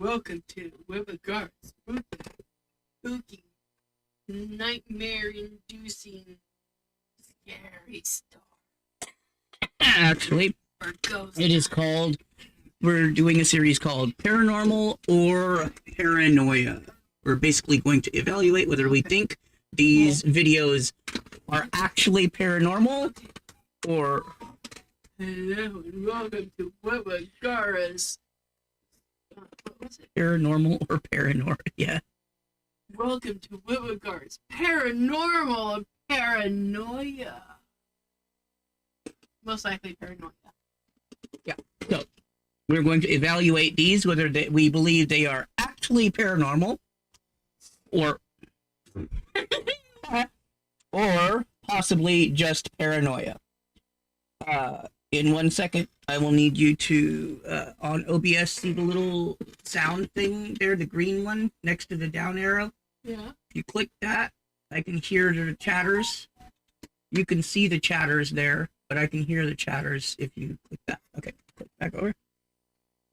welcome to WitWGARA's spooky, nightmare-inducing, scary story. Actually, it is called, we're doing a series called Paranormal or Paranoia. We're basically going to evaluate whether we think these videos are actually paranormal or... Hello and welcome to WitWGARA's what was it? Paranormal or Paranoia, yeah. Welcome to WitWGARA's Paranormal or Paranoia. Most likely Paranoia. Yeah, so we're going to evaluate these, whether we believe they are actually paranormal or or possibly just paranoia. In 1 second, I will need you to, on OBS, see the little sound thing there, the green one next to the down arrow? Yeah. If you click that, I can hear the chatters. You can see the chatters there, but I can hear the chatters if you click that. Okay, click back over.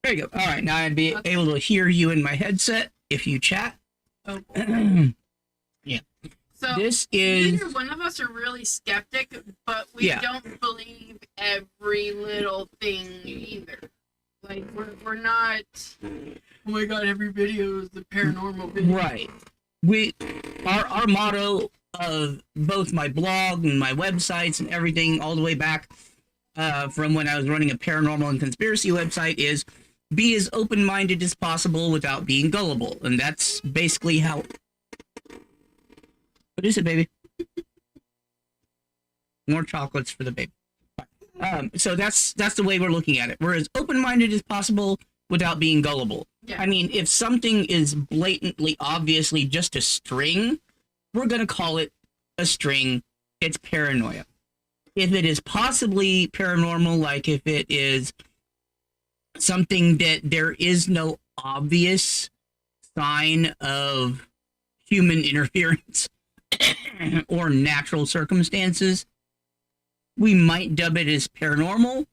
There you go. All right, now I'd be able to hear you in my headset if you chat. Oh. Yeah. So this is... neither one of us are really skeptic, but we don't believe every little thing either. Like, we're not, oh my god, every video is the paranormal video. Right. Our motto of both my blog and my websites and everything all the way back from when I was running a paranormal and conspiracy website is be as open-minded as possible without being gullible. And that's basically how... What is it, baby? More chocolates for the baby. So that's the way we're looking at it. We're as open-minded as possible without being gullible. Yeah. I mean, if something is blatantly, obviously just a string, we're going to call it a string. It's paranoia. If it is possibly paranormal, like if it is something that there is no obvious sign of human interference or natural circumstances, we might dub it as paranormal,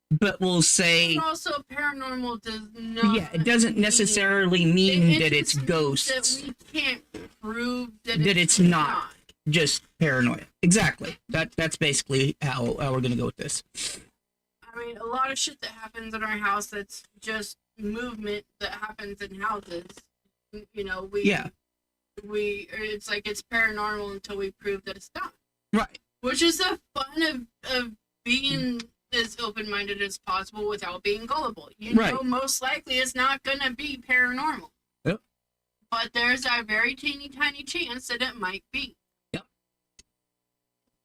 but we'll say... But also, paranormal does not... Yeah, it doesn't necessarily mean that it's ghosts. That we can't prove that it's not just paranoia. Exactly. That's basically how we're going to go with this. I mean, a lot of shit that happens in our house that's just movement that happens in houses. You know, it's like it's paranormal until we prove that it's not. Right. Which is the fun of being as open-minded as possible without being gullible. You know, most likely it's not going to be paranormal. Yep. But there's a very teeny tiny chance that it might be. Yep.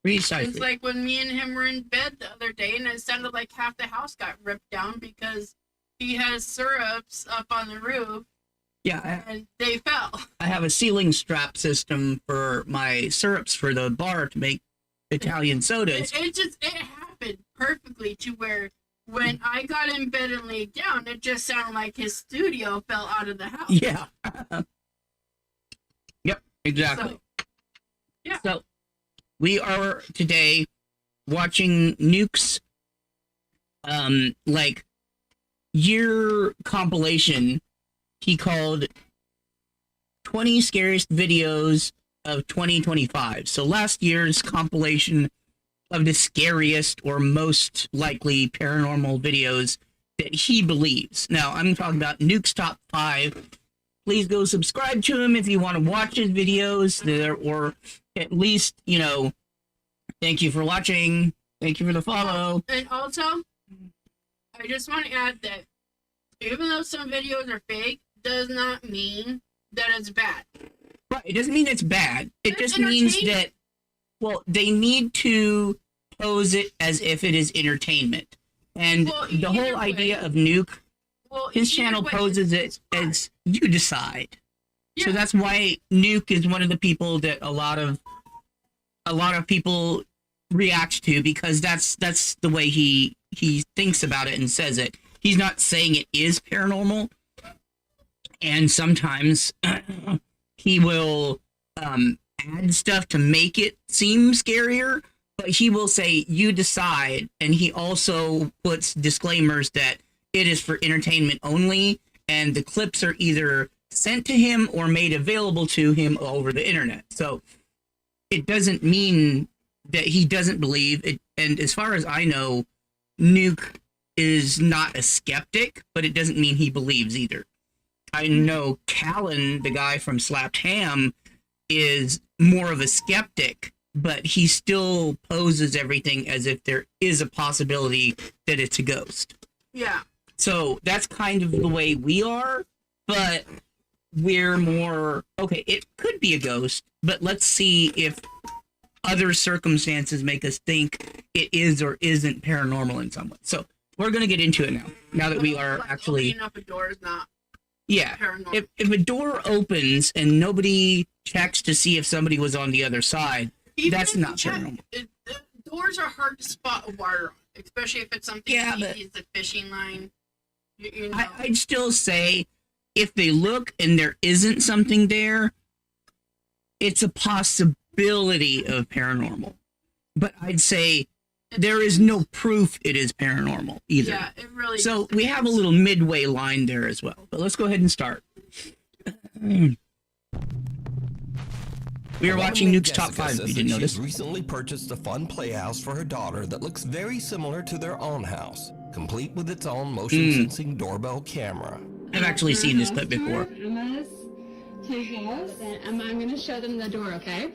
Precisely. It's like when me and him were in bed the other day and it sounded like half the house got ripped down because he has syrups up on the roof. Yeah, and they fell. I have a ceiling strap system for my syrups for the bar to make Italian sodas. It happened perfectly to where when I got in bed and laid down, it just sounded like his studio fell out of the house. Yeah. Yep, exactly. So, yeah. So, we are today watching Nukes, year compilation he called 20 Scariest Videos of 2025. So last year's compilation of the scariest or most likely paranormal videos that he believes. Now, I'm talking about Nuke's Top 5. Please go subscribe to him if you want to watch his videos there, or at least, you know, thank you for watching. Thank you for the follow. And also, I just want to add that even though some videos are fake, does not mean that it's bad. Right, it doesn't mean it's bad. It just means that, well, they need to pose it as if it is entertainment. And the whole idea of Nuke, his channel poses it as you decide. Yeah. So that's why Nuke is one of the people that a lot of people react to, because that's the way he thinks about it and says it. He's not saying it is paranormal. And sometimes he will add stuff to make it seem scarier, but he will say, you decide. And he also puts disclaimers that it is for entertainment only and the clips are either sent to him or made available to him over the internet. So it doesn't mean that he doesn't believe it. And as far as I know, Nuke is not a skeptic, but it doesn't mean he believes either. I know Callan, the guy from Slapped Ham, is more of a skeptic, but he still poses everything as if there is a possibility that it's a ghost. Yeah. So that's kind of the way we are, but we're more, okay, it could be a ghost, but let's see if other circumstances make us think it is or isn't paranormal in some way. So we're going to get into it now that we are actually... Opening up a door is not paranormal. If a door opens and nobody checks to see if somebody was on the other side, that's not paranormal. Doors are hard to spot a wire on, especially if it's something easy as a fishing line. You know. I'd still say if they look and there isn't something there, it's a possibility of paranormal. But I'd say there is no proof it is paranormal either. Yeah, it really So we have a little midway line there as well. But let's go ahead and start. We are watching Nuke's Top 5, if you didn't notice. She's recently purchased a fun playhouse for her daughter that looks very similar to their own house, complete with its own motion-sensing doorbell camera. I've actually seen this clip before. I'm going to take this, and I'm going to show them the door, okay?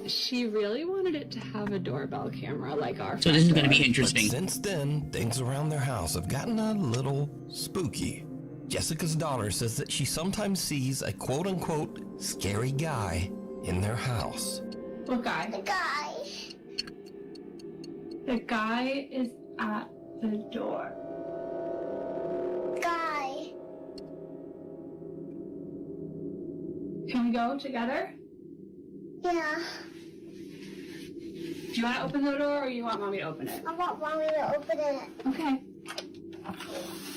She really wanted it to have a doorbell camera like our So this is going to be interesting. But since then, things around their house have gotten a little spooky. Jessica's daughter says that she sometimes sees a quote-unquote scary guy in their house. What guy? The guy. The guy is at the door. Guy. Can we go together? Yeah. Do you want to open the door or you want mommy to open it? I want mommy to open it. Okay.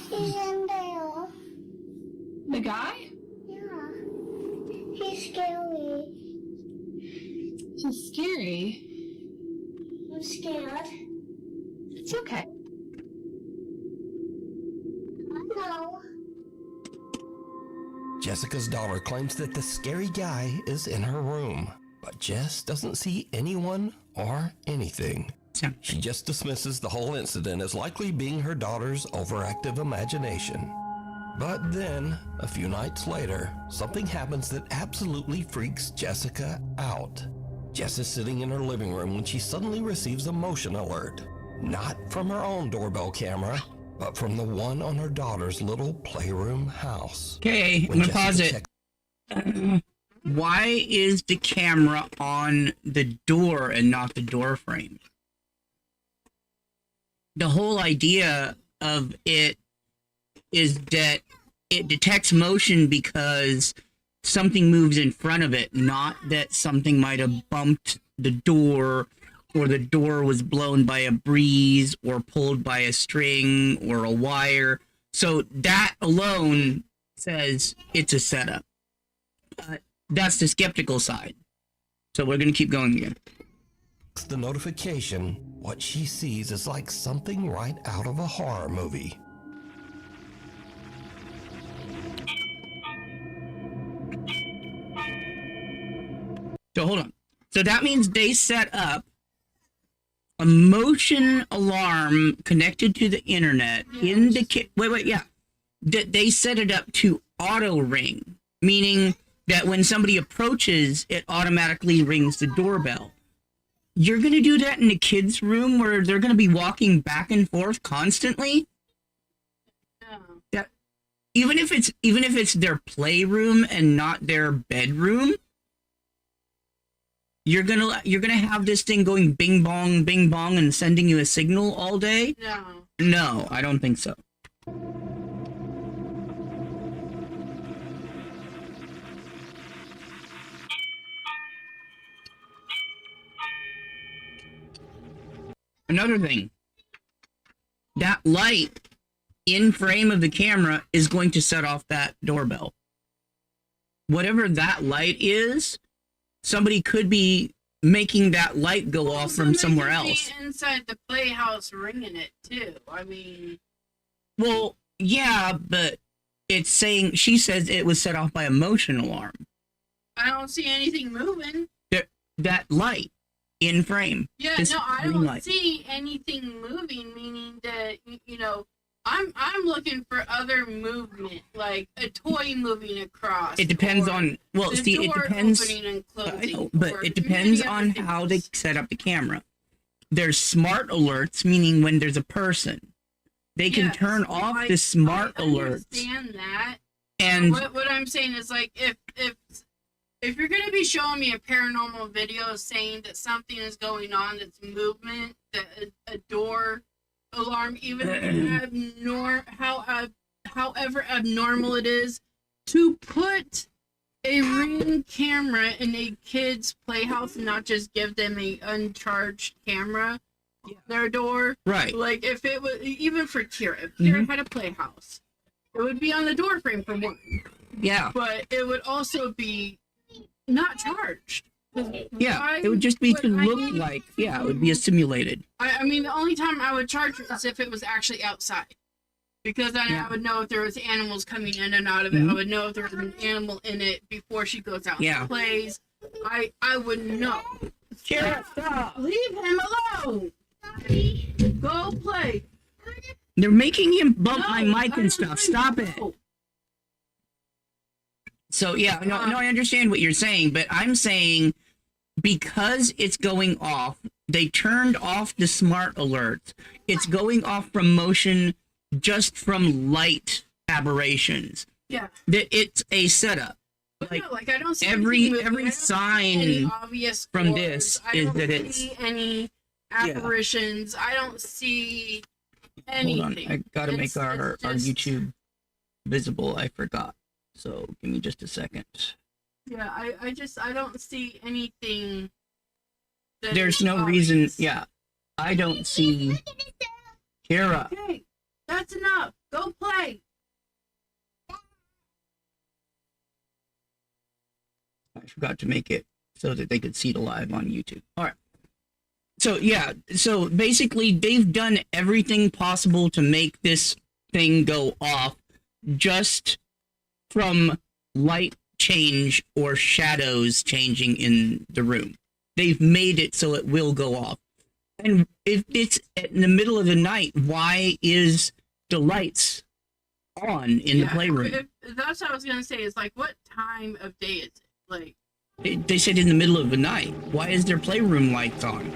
He's in there. The guy? Yeah. He's scary. He's scary. I'm scared. It's okay. No. Jessica's daughter claims that the scary guy is in her room, but Jess doesn't see anyone or anything. She just dismisses the whole incident as likely being her daughter's overactive imagination. But then, a few nights later, something happens that absolutely freaks Jessica out. Jess is sitting in her living room when she suddenly receives a motion alert. Not from her own doorbell camera, but from the one on her daughter's little playroom house. Okay, I'm going to pause it. Why is the camera on the door and not the door frame? The whole idea of it is that it detects motion because something moves in front of it, not that something might have bumped the door or the door was blown by a breeze or pulled by a string or a wire. So that alone says it's a setup. That's the skeptical side. So we're going to keep going again. The notification, what she sees is like something right out of a horror movie. So hold on. So that means they set up a motion alarm connected to the internet in the they set it up to auto ring, meaning that when somebody approaches, it automatically rings the doorbell. You're going to do that in a kid's room where they're going to be walking back and forth constantly? Yeah. Even if it's their playroom and not their bedroom, you're gonna have this thing going bing bong and sending you a signal all day? No, I don't think so. Another thing, that light in frame of the camera is going to set off that doorbell. Whatever that light is, somebody could be making that light go off from somewhere else. Inside the playhouse ringing it too. I mean, well, Yeah, but it's saying, she says it was set off by a motion alarm. I don't see anything moving. That light in frame. Yeah, no, I don't see anything moving, meaning that, you know, I'm looking for other movement, like a toy moving across. It depends on, well, see, it depends. And closing, I know, but it depends on how they set up the camera. There's smart alerts, meaning when there's a person. They can turn off the smart alerts. I understand that. And what I'm saying is, like, if you're going to be showing me a paranormal video saying that something is going on, that's movement, that a door alarm, even however abnormal it is, to put a Ring camera in a kid's playhouse and not just give them a uncharged camera their door. Right. Like, if it was, even for Kira, if Kira had a playhouse, it would be on the door frame for one. Yeah. But it would also be not charged. Yeah, it would just be to look like, it would be a simulated. I mean, the only time I would charge it is if it was actually outside. Because then I would know if there was animals coming in and out of it. I would know if there was an animal in it before she goes out and plays. I would know. Stop! Leave him alone! Go play! They're making him bump my mic and stuff. Stop it! So, I understand what you're saying, but I'm saying because it's going off, they turned off the smart alerts. It's going off from motion, just from light aberrations. Yeah. That it's a setup. Like, I don't see every sign obvious from this is that it's... I don't see any apparitions. I don't see anything. Hold on, I gotta make our YouTube visible. I forgot. So give me just a second. Yeah, I don't see anything. There's no reason. Yeah, I don't see. Kira. Okay, that's enough. Go play. I forgot to make it so that they could see it live on YouTube. All right. So basically they've done everything possible to make this thing go off just from light change or shadows changing in the room. They've made it so it will go off. And if it's in the middle of the night, why is the lights on in the playroom? That's what I was going to say, is like, what time of day is it? Like, they said in the middle of the night. Why is their playroom lights on?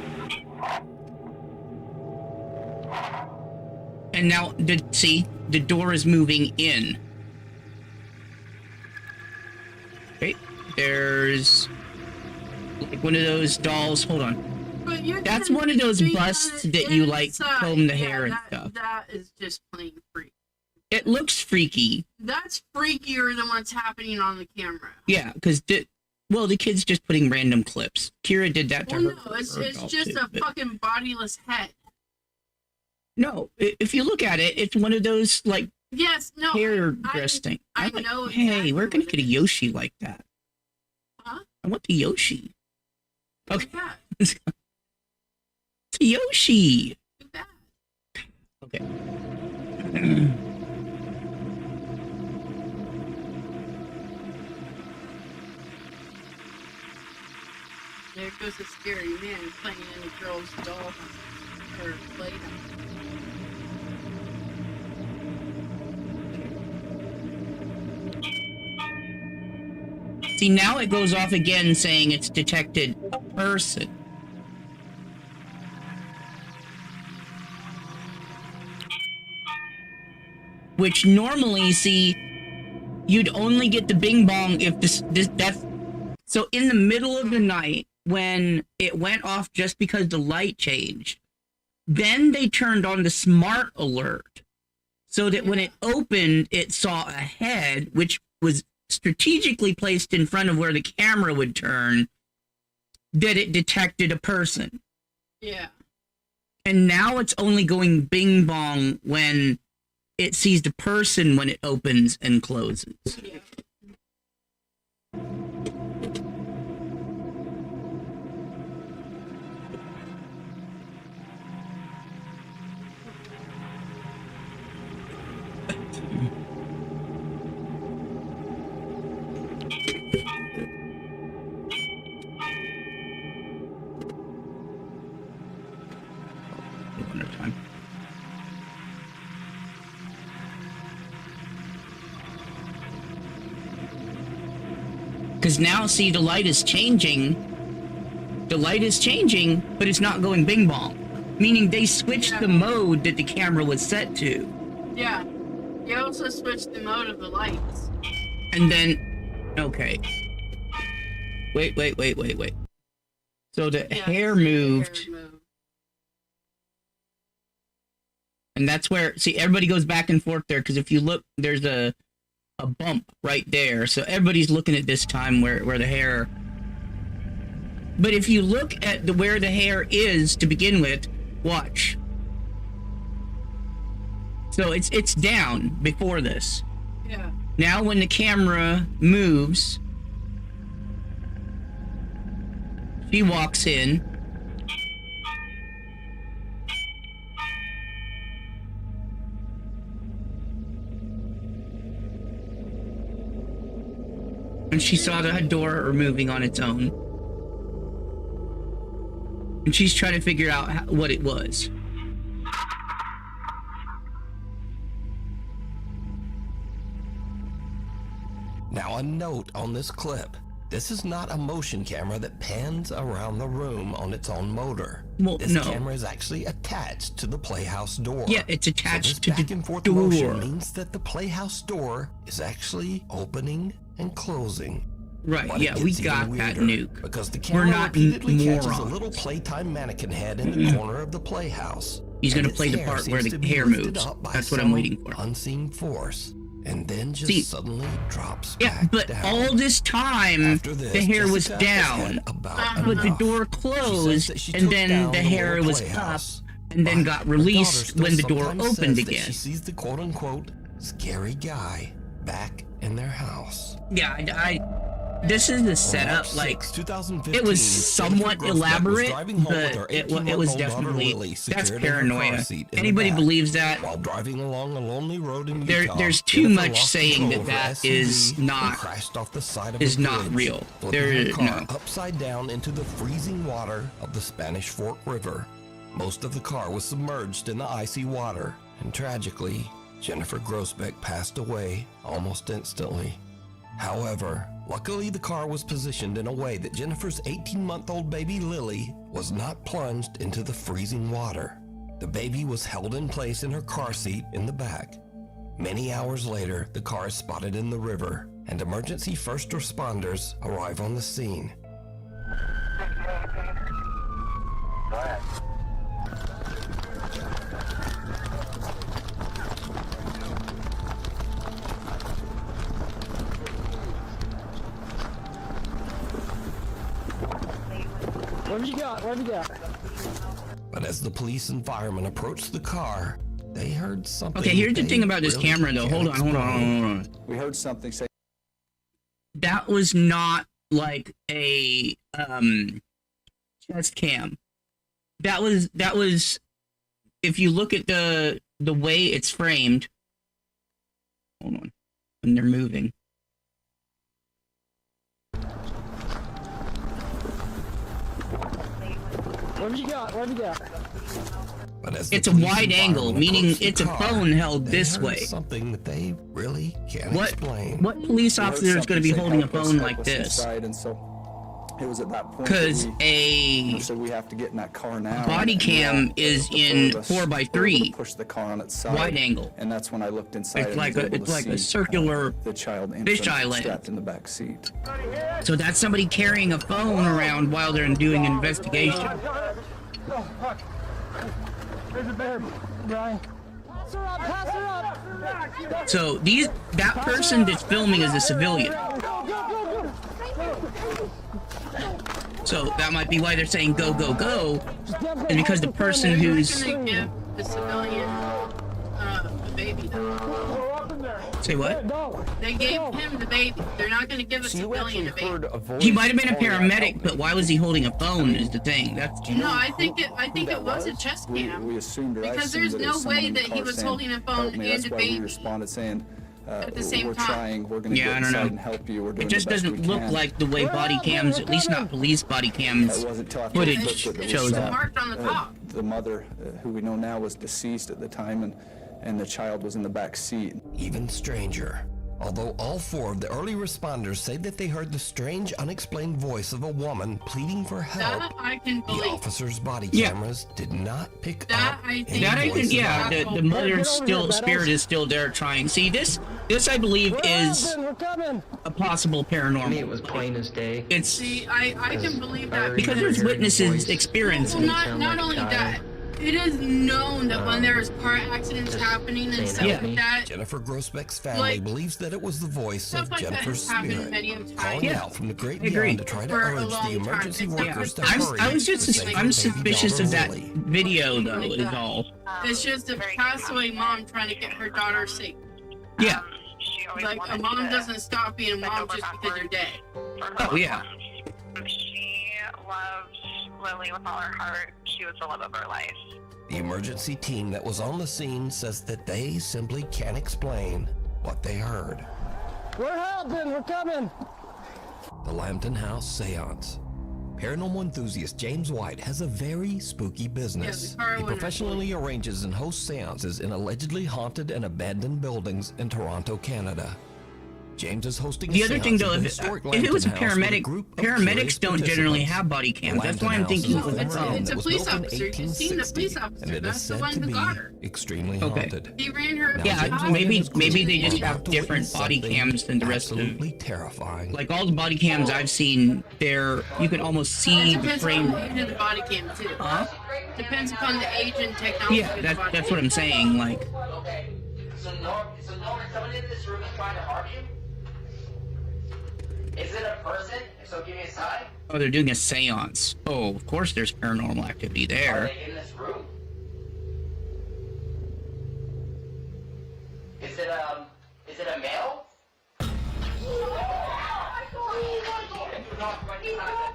And now, the door is moving in. Okay, there's like one of those dolls. Hold on. That's one of those busts that you like comb the hair and stuff. That is just plain freaky. It looks freaky. That's freakier than what's happening on the camera. Yeah, because the kid's just putting random clips. Kira did that to her. No, it's just a fucking bodiless head. No, if you look at it, it's one of those, like, hair dress thing. I know. Hey, we're going to get a Yoshi like that. Huh? I want the Yoshi. Okay. It's a Yoshi. too bad. Okay. There goes a scary man playing in a girl's doll or playhouse. See, now it goes off again saying it's detected a person. Which normally, see, you'd only get the bing bong if that's... So in the middle of the night, when it went off just because the light changed, then they turned on the smart alert so that when it opened, it saw a head, which was strategically placed in front of where the camera would turn, that it detected a person. Yeah. And now it's only going bing bong when it sees the person when it opens and closes. Yeah. time. Because now, see, the light is changing. The light is changing, but it's not going bing bong. Meaning they switched the mode that the camera was set to. Yeah. You also switched the mode of the lights. And then... Okay. Wait. So the hair moved. And that's where... See, everybody goes back and forth there, because if you look, there's a bump right there. So everybody's looking at this time where the hair... But if you look at where the hair is to begin with, watch. So it's down before this. Yeah. Now when the camera moves, she walks in. And she saw the door moving on its own. And she's trying to figure out what it was. Now a note on this clip. This is not a motion camera that pans around the room on its own motor. Well, this no. camera is actually attached to the playhouse door. Yeah, it's attached to back the and forth door. motion means that the playhouse door is actually opening and closing. Right, But yeah, it we gets got even that, weirder, Nuke. because the We're camera not repeatedly catches a morons. little playtime mannequin head in the corner of the playhouse. He's gonna and its play the hair part where seems the to be hair lifted moves. up by That's what I'm some waiting for. Unseen force, and then just See, suddenly drops Yeah, back but down. all this time, After this, the hair was Jessica has down. had about But the enough. door She says closed, that she and took then down the the hair little was up, playhouse, and then but got her daughter released still when the door sometimes opened says that again. she sees the quote-unquote scary guy back in their house. Yeah, this is the setup, like, 2015, it was somewhat Jennifer Grossbeck was elaborate, driving home with her but it was 18-month-old daughter definitely, Lily that's secured in her car paranoia. seat in the Anybody back. believes that, While driving along a lonely road in Utah, there's too Jennifer much lost saying control that of her is SUV and not, crashed off the side of is a not bridge, real. flipping her car No. upside down into the freezing water of the Spanish Fork River. Most of the car was submerged in the icy water, and tragically, Jennifer Grossbeck passed away almost instantly. However, luckily the car was positioned in a way that Jennifer's 18-month-old baby Lily was not plunged into the freezing water. The baby was held in place in her car seat in the back. Many hours later, the car is spotted in the river, and emergency first responders arrive on the scene. Go ahead. What have you got? What have you got? But as the police and firemen approached the car, they heard something. Okay, here's the they thing about this really camera, though. can't Hold on. We heard something say. That was not like a chest cam. That was if you look at the way it's framed. Hold on. When they're moving. What have you got? What have you got? But as the It's a police wide and angle, firemen meaning approached the it's a car, phone held they this heard way. Something that they really can't What explain. what police officer is going to be holding a phone like this? And so it was at that point Because so we have to get in that car now. body and cam is in the four of us 4x3 were able to push the car on its side. wide angle. And that's when I looked inside. It's and like was a able it's to like a see, circular the child fish infant island. strapped in the back seat. So that's somebody carrying a phone around while they're doing an investigation. There's a bear, Brian. Pass her up, pass her up. So that person that's filming is a civilian. So that might be why they're saying go, go, go. And because the person who's... Going to give the civilian the baby, though. Say what? They gave him the baby. They're not going to give a civilian a baby. He might have been a paramedic, but why was he holding a phone is the thing. That's... No, I think it was a chest cam. We assumed, or I Because assumed there's that it no was someone way in the that he car was saying, holding a phone "Help me." and That's a why we baby responded saying, at the same we're time. trying, we're going to Yeah, get I don't inside know. and help you. We're doing It just the best doesn't we look can. like the way body cams, at least not police body cams, It wasn't till after we footage flipped it that we shows saw up. Marked on the top. The mother, who we know now, was deceased at the time, and the child was in the back seat. Even stranger. Although all 4 of the early responders say that they heard the strange, unexplained voice of a woman pleading for help, that I can believe. the officers' body cameras did not pick that up I think any That I voices. think, yeah, the mother's spirit is still there trying. See, this I believe is a possible paranormal. To me, it was plain as day. It's See, I can believe that because there's witnesses experiencing. Well, not only that, it is known that when there's car accidents happening and stuff like that, Jennifer Grossbeck's family believes that it was the voice of like that Jennifer's has happened spirit many times. calling out from the great I agree. beyond to try to For a urge long the emergency time. workers to I'm- hurry. I was to just save I'm baby suspicious daughter of that Lily. video though. Is all. it's just a passed away mom trying to get her daughter safe. Yeah. Like a mom doesn't stop being a mom just because you're dead. Oh yeah. She loved Lily with all her heart. She was the love of her life. The emergency team that was on the scene says that they simply can't explain what they heard. We're helping. We're coming. The Lambton House Séance. Paranormal enthusiast James White has a very spooky business. Yeah, He professionally arranges and hosts seances in allegedly haunted and abandoned buildings in Toronto, Canada. James is hosting The a other seance thing, though, at the if historic it was a Lambton House with paramedic, group of paramedics curious don't generally participants. have body cams. That's Lambton why I'm House thinking is a it's home a that was police built in officer. You've seen the 1860, police officer. and it is That's the said one to who be got her. extremely Okay. haunted. He ran her. Yeah, James maybe White maybe they just is have about to different witness body something cams than the rest of them. absolutely terrifying. Like all the body cams I've seen, you can almost see the Depends frame. on the age of the body cam too. Huh? Depends upon the age and technology. Yeah, of the body that's cam. what I'm saying. Like, Okay. So someone in this room is trying to harm you? Is it a person? If so, give me a sign. oh, they're doing a séance. Oh, of course there's paranormal activity Are there. they in this room? Is it a male?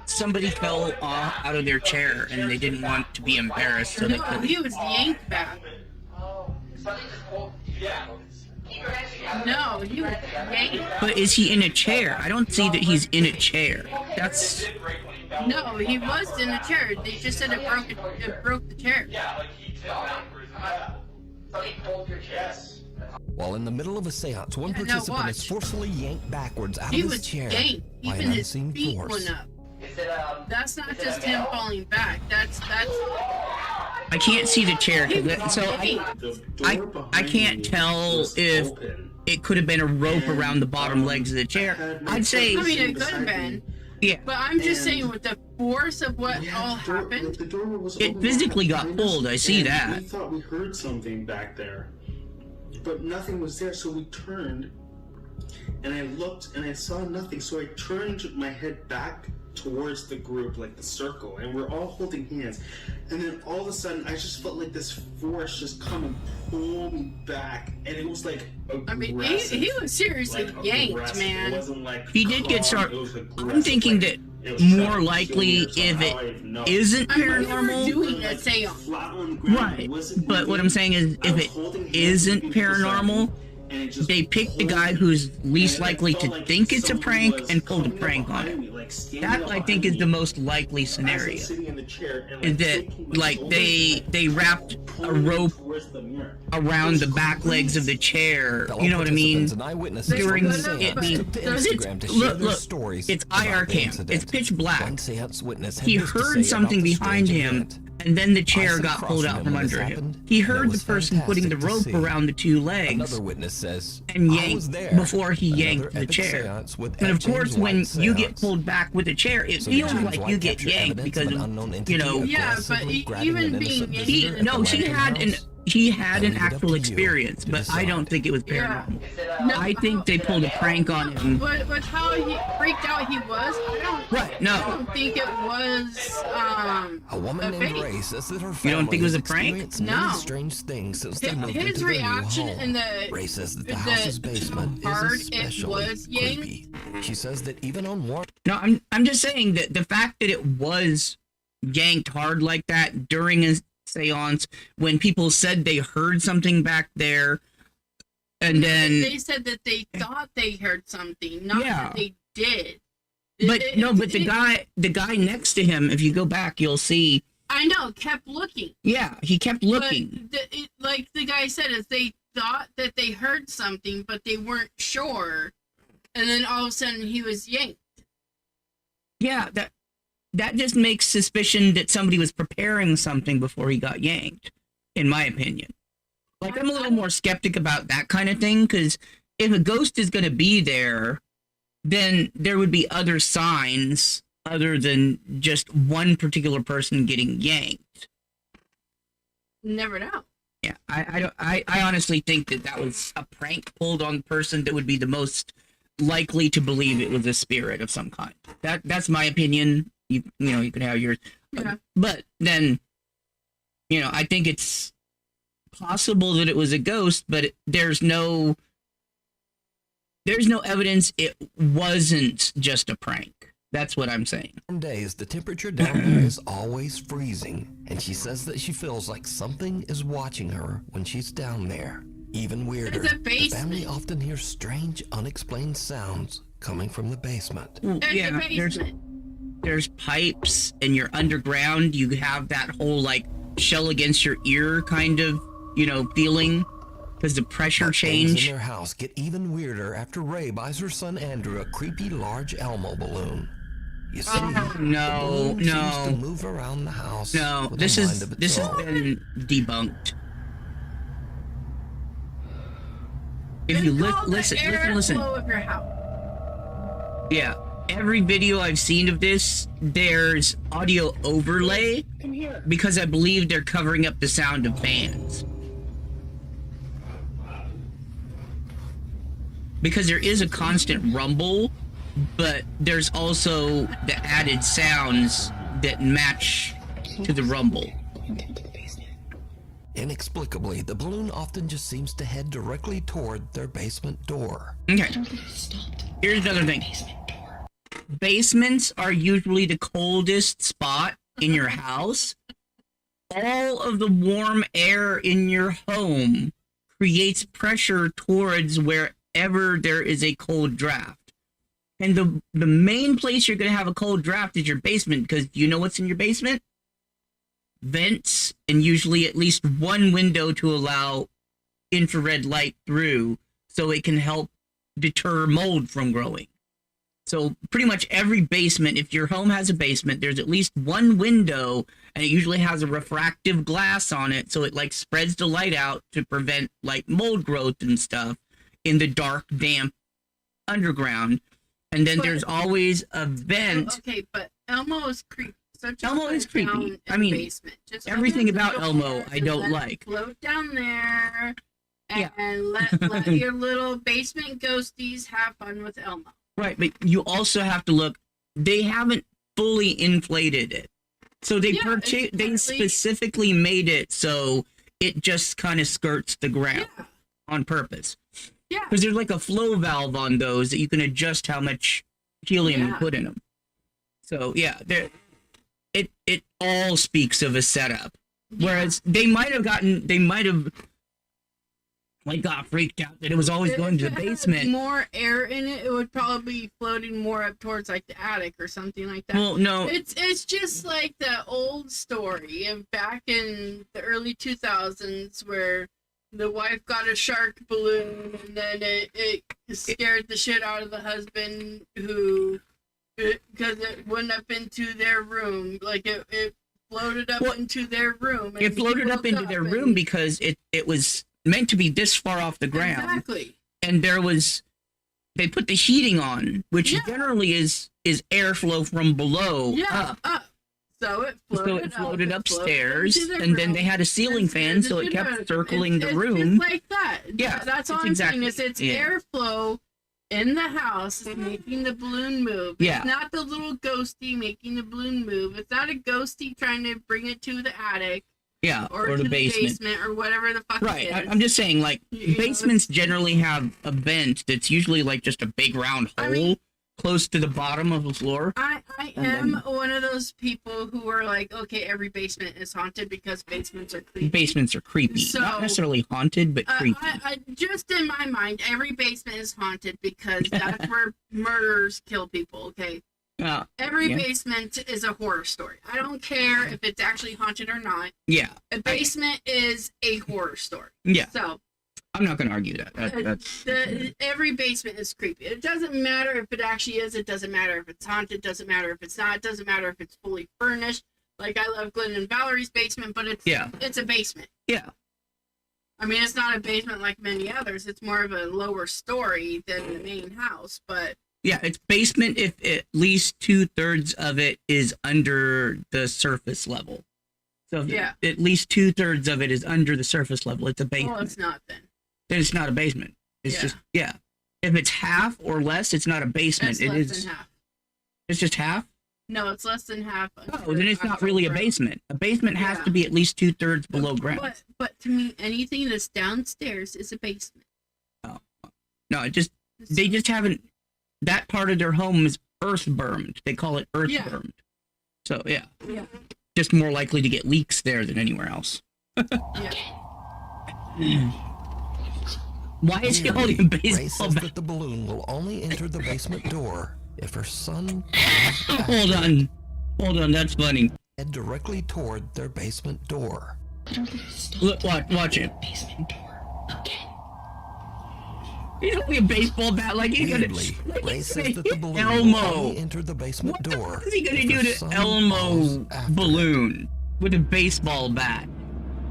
Somebody fell out of their chair and they didn't want to be embarrassed, so they No, couldn't. he was yanked back. Something just pulled. Yeah. Keep your hands together. No, he was yanked. But is he in a chair? I don't see that he's in a chair. That's No, he was in a chair. They just said it broke the chair. Something pulled your chest. While in the middle of a seance, one Yeah, no, participant is watch. forcally yanked backwards out He of his was chair yanked. by an Even his unseen feet force. went up. Is it That's not is it a just him male? falling back. That's. I can't see the chair, He 'cause was so yanked. I can't tell if it could have been a rope around the bottom legs of the chair. I'd say, I mean, it could have been. yeah, But I'm just saying, with the force of what all happened, The door was it open physically got behind us, pulled. I see and that. We thought we heard something back there, but nothing was there. So we turned, and I looked, and I saw nothing. So I turned my head back towards the group, like the circle, and we're all holding hands. And then all of a sudden, I just felt like this force just come and pull me back, and it was like I mean, aggressive. he was seriously Like, yanked, aggressive. It man. wasn't like He did get calm, started. it was I'm aggressive, thinking like, that it was more trying to likely kill me or something. if I it don't even know. isn't I mean, we were paranormal. doing a seance. Flat on the ground, Right. it wasn't But what moving. I'm saying is, I if was it holding hands isn't with people beside paranormal, me, and it just they picked the pulled guy me. who's least And it likely felt to like think it's a someone prank was and pulled a coming up prank on behind it. me, like standing That up I think behind is me the most likely as I'm scenario. sitting in the chair and, Is that taking my like shoulders they and wrapped a pulling me rope towards the mirror. around the back legs of the chair? You know what I mean? And eyewitnesses During from the it seance being, took to because Instagram to it's share look, their look, stories it's about IR the cam. incident. It's pitch black. One seance witness had He this to heard say about something the behind strange him, event. and then the chair sat got across pulled from out him from when this under him. happened, He and it heard the was person putting the fantastic to rope see. around the two legs Another witness says, and "I yanked was there." before he Another yanked the epic chair. seance with And of James course, when White you get seance. pulled back with a chair, it So feels James like White you get captured yanked evidence because of an of, unknown you entity know. Yeah, but aggressively grabbing even an being innocent yanked- He visitor at no, the he Lambton had an House. he had I an leave it up actual to you experience, to but I don't decide. think it was Yeah. paranormal. Is it No. I think they pulled a prank on him. With how he freaked out he was, Right, no. I don't think it was A woman a named fake. Ray says that her You family don't think it was has a prank? experienced No. many strange things since they moved His into their new reaction home. in the Ray says that the the- house's basement hard is it especially was yanked. creepy. She says that even on one No, I'm just saying that the fact that it was yanked hard like that during a seance when people said they heard something back there, and then they said that they thought they heard something, not Yeah. that they did. but the guy next to him, if you go back, you'll see I know, kept looking. Yeah, he kept looking. But like the guy said, is they thought that they heard something, but they weren't sure, and then all of a sudden he was yanked. Yeah, that just makes suspicion that somebody was preparing something before he got yanked, in my opinion. Like, I'm a little more skeptic about that kind of thing, because if a ghost is going to be there, then there would be other signs other than just one particular person getting yanked. Never know. Yeah, I honestly think that was a prank pulled on the person that would be the most likely to believe it was a spirit of some kind. That's my opinion. You know, you can have yours. Yeah. But then, you know, I think it's possible that it was a ghost, but there's no evidence it wasn't just a prank. That's what I'm saying. Some days, the temperature down there is always freezing, and she says that she feels like something is watching her when she's down there. Even weirder, the family often hears strange, unexplained sounds coming from the basement. Yeah, there's pipes, and you're underground. You have that whole, like, shell against your ear kind of, you know, feeling, because the pressure change. Things in their house get even weirder after Ray buys her son Andrew a creepy large Elmo balloon. You see, no. seems to move around the house. No, this has been debunked. If you listen. Of your house. Yeah, every video I've seen of this, there's audio overlay because I believe they're covering up the sound of fans. Because there is a constant rumble, but there's also the added sounds that match to the rumble. Inexplicably, the balloon often just seems to head directly toward their basement door. Okay. Here's another thing. Basements are usually the coldest spot in your house. All of the warm air in your home creates pressure towards wherever there is a cold draft. And the main place you're going to have a cold draft is your basement, because you know what's in your basement? Vents, and usually at least one window to allow infrared light through, so it can help deter mold from growing. So pretty much every basement, if your home has a basement, there's at least one window, and it usually has a refractive glass on it, so it like spreads the light out to prevent like mold growth and stuff in the dark, damp underground. And then there's always a vent. Okay, but Elmo is creepy. Elmo is creepy. I mean, everything about Elmo I don't like. Float down there and let your little basement ghosties have fun with Elmo. Right, but you also have to look. They haven't fully inflated it, so they specifically made it so it just kind of skirts the ground on purpose. Yeah, because there's like a flow valve on those that you can adjust how much helium you put in them. So yeah, it all speaks of a setup. Whereas they might have like got freaked out that it was always going to the basement. More air in it, it would probably be floating more up towards like the attic or something like that. Well, no, it's just like the old story of back in the early 2000s where the wife got a shark balloon and then it scared the shit out of the husband because it went up into their room. Like it floated up into their room. It floated up into their room because it was meant to be this far off the ground. Exactly. And they put the heating on, which generally is airflow from below up. So it floated upstairs, and then they had a ceiling fan, so it kept circling the room. It's like that. Yeah, that's all I'm saying. It's airflow in the house is making the balloon move. It's not the little ghosty making the balloon move. It's not a ghosty trying to bring it to the attic. Yeah, or the to basement. The basement or whatever the fuck it is. I'm just saying, like, basements generally have a vent that's usually like just a big round hole close to the bottom of the floor. I am one of those people who are like, okay, every basement is haunted because basements are creepy. Basements are creepy. So, not necessarily haunted, but creepy. Just in my mind, every basement is haunted because that's where murderers kill people, okay? Every basement is a horror story. I don't care if it's actually haunted or not. Yeah. A basement is a horror story. Yeah. So I'm not going to argue that. Every basement is creepy. It doesn't matter if it actually is. It doesn't matter if it's haunted. It doesn't matter if it's not. It doesn't matter if it's fully furnished. Like, I love Glenn and Valerie's basement, but it's a basement. Yeah. I mean, it's not a basement like many others. It's more of a lower story than the main house, but... Yeah, it's basement if at least 2/3 of it is under the surface level. So if at least 2/3 of it is under the surface level, it's a basement. Well, it's not then. Then it's not a basement. It's just, If it's half or less, it's not a basement. It's less than half. It's just half? No, it's less than half. Oh, then it's not really a basement. A basement has to be at least 2/3 below ground. But to me, anything that's downstairs is a basement. Oh. No, they just haven't, that part of their home is earth bermed. They call it earth bermed. So, yeah. Just more likely to get leaks there than anywhere else. Why is he holding a baseball Ray says bat? that the balloon will only enter the basement door if her son Hold on, that's funny. head directly toward their basement door. Look, watch it. Basement door again. He's holding a baseball bat like he's gonna... Ray says that the balloon will Elmo. only enter the basement door. What is he gonna if do her to son Elmo follows after balloon with a baseball bat?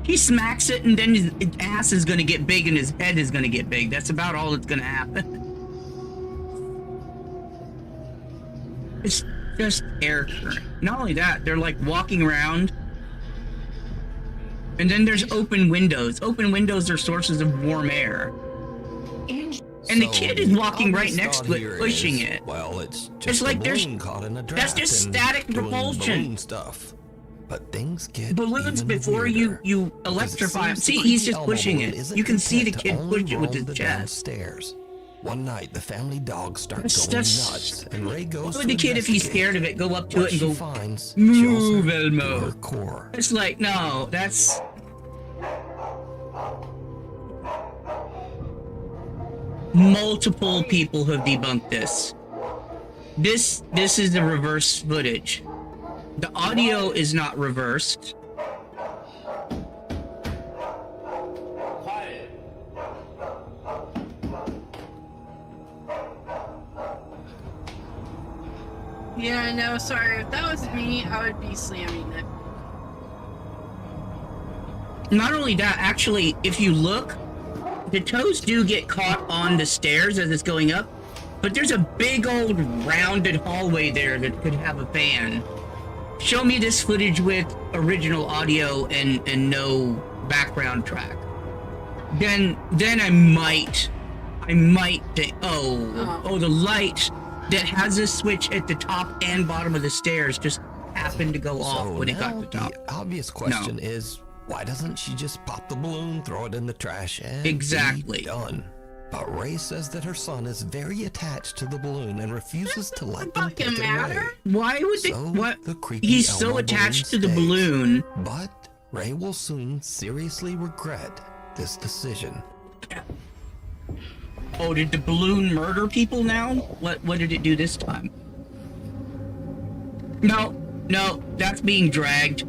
He smacks it and then his ass is gonna get big and his head is gonna get big. That's about all that's gonna happen. It's just air current. Not only that, they're like walking around. And then there's open windows. Open windows are sources of warm air. And the kid is walking right next to it, pushing it. Well, it's just like a there's... balloon caught in a draft That's just and static doing propulsion. balloon stuff. But things get balloons even before weirder, you because it electrify him. seems See, the he's creepy just Elmo pushing balloon it. isn't You can see the content kid to only push it with roam his the chest. downstairs. One night, the family dog starts going That's- nuts, and Ray goes Would to the kid, if he's investigate. scared of it, go up to What it and she go, finds move, chills her to Elmo. her core. It's like, no, that's... Multiple people have debunked this. This is the reverse footage. The audio is not reversed. Yeah, no, sorry. If that was me, I would be slamming it. Not only that, actually, if you look, the toes do get caught on the stairs as it's going up, but there's a big old rounded hallway there that could have a fan. Show me this footage with original audio and no background track. Then I might think, oh, the light that has a switch at the top and bottom of the stairs just happened to go off when it got to the top. The obvious question is, why doesn't she just pop the balloon, throw it in the trash, and be done? But Ray says that her son is very attached to the balloon and refuses to let them take it away. Why would they? So What? the creepy He's so Elmo attached to balloon the stays. balloon. But Ray will soon seriously regret this decision. Oh, did the balloon murder people now? What did it do this time? No, that's being dragged.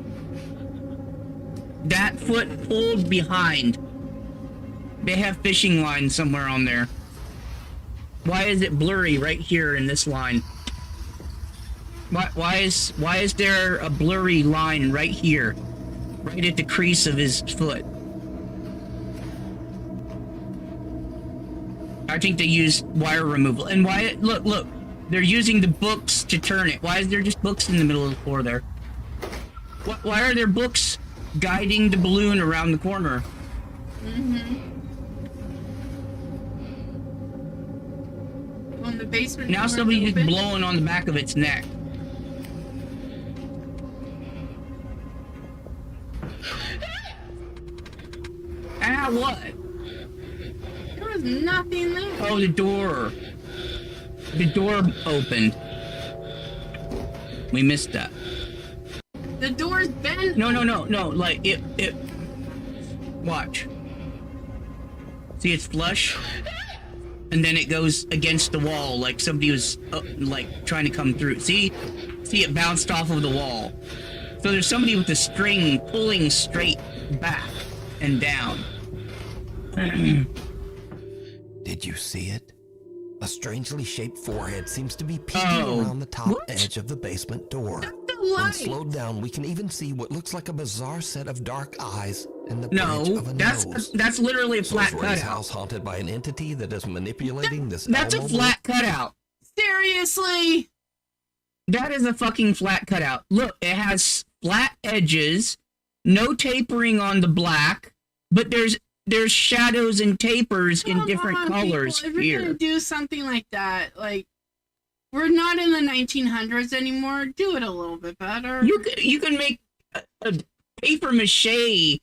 That foot pulled behind. They have fishing lines somewhere on there. Why is it blurry right here in this line? Why is there a blurry line right here? Right at the crease of his foot. I think they used wire removal. And why, look, they're using the books to turn it. Why is there just books in the middle of the floor there? Why are there books guiding the balloon around the corner? On the basement. Now somebody's just blowing on the back of its neck. Ah, what? There was nothing there. Oh, the door. The door opened. We missed that. The door's bent. No. Like, it... Watch. See, it's flush? and then it goes against the wall, like somebody was like trying to come through. See, it bounced off of the wall. So there's somebody with a string pulling straight back and down. Did you see it? A strangely shaped forehead seems to be peeking around the top edge of the basement door. When slowed down, we can even see what looks like a bizarre set of dark eyes and the bridge of a nose. That's literally a flat Ray's cutout. house haunted by an entity that is manipulating this. That's a flat cutout. Seriously? That is a fucking flat cutout. Look, it has flat edges, no tapering on the black, but there's shadows and tapers in different colors people, if here. you're gonna do something like that, like, we're not in the 1900s anymore. Do it a little bit better. You can make a paper mache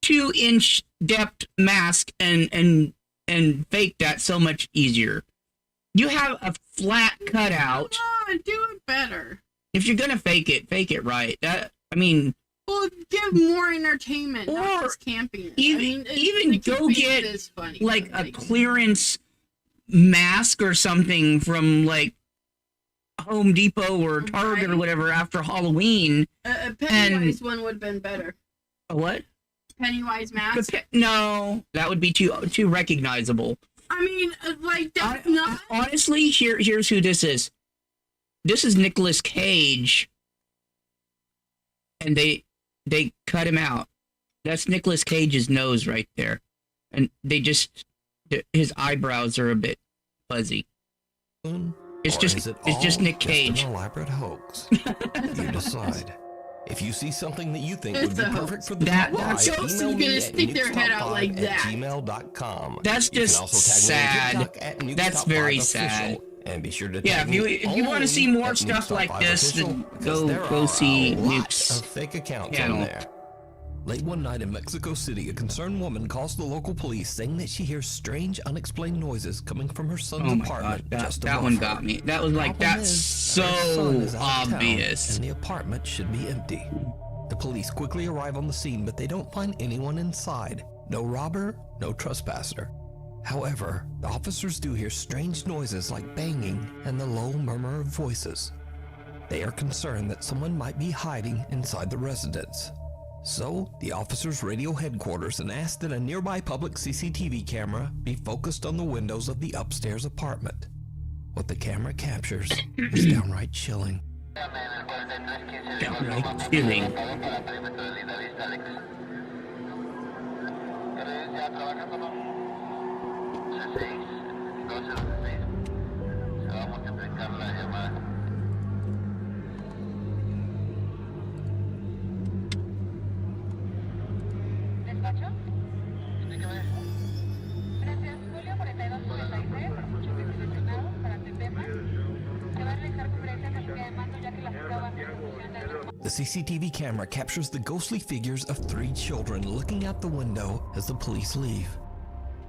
2-inch depth mask and fake that so much easier. You have a flat cutout. Come on, do it better. If you're gonna fake it right. Well, give more entertainment, not just camping. Even go get like a clearance mask or something from like Home Depot or Target or whatever after Halloween. A Pennywise one would have been better. A what? Pennywise mask? No, that would be too recognizable. That's not. Honestly, here's who this is. This is Nicolas Cage, and they cut him out. That's Nicolas Cage's nose right there, and his eyebrows are a bit fuzzy. It's just Nick Cage. An elaborate hoax. You decide. If you see something that you think would be perfect for the top that's five, just email me gonna at stick their head out like that. @gmail.com. That's just sad. That's very sad. And be sure to if you want to see more stuff like this, then go see Nukes. Of fake accounts on there. Late one night in Mexico City, a concerned woman calls the local police saying that she hears strange, unexplained noises coming from her son's apartment. That one got me. That was like, that's so obvious. And the apartment should be empty. The police quickly arrive on the scene, but they don't find anyone inside. No robber, no trespasser. However, the officers do hear strange noises like banging and the low murmur of voices. They are concerned that someone might be hiding inside the residence. So, the officers radio headquarters and ask that a nearby public CCTV camera be focused on the windows of the upstairs apartment. What the camera captures is downright chilling. Downright chilling. The CCTV camera captures the ghostly figures of 3 children looking out the window as the police leave.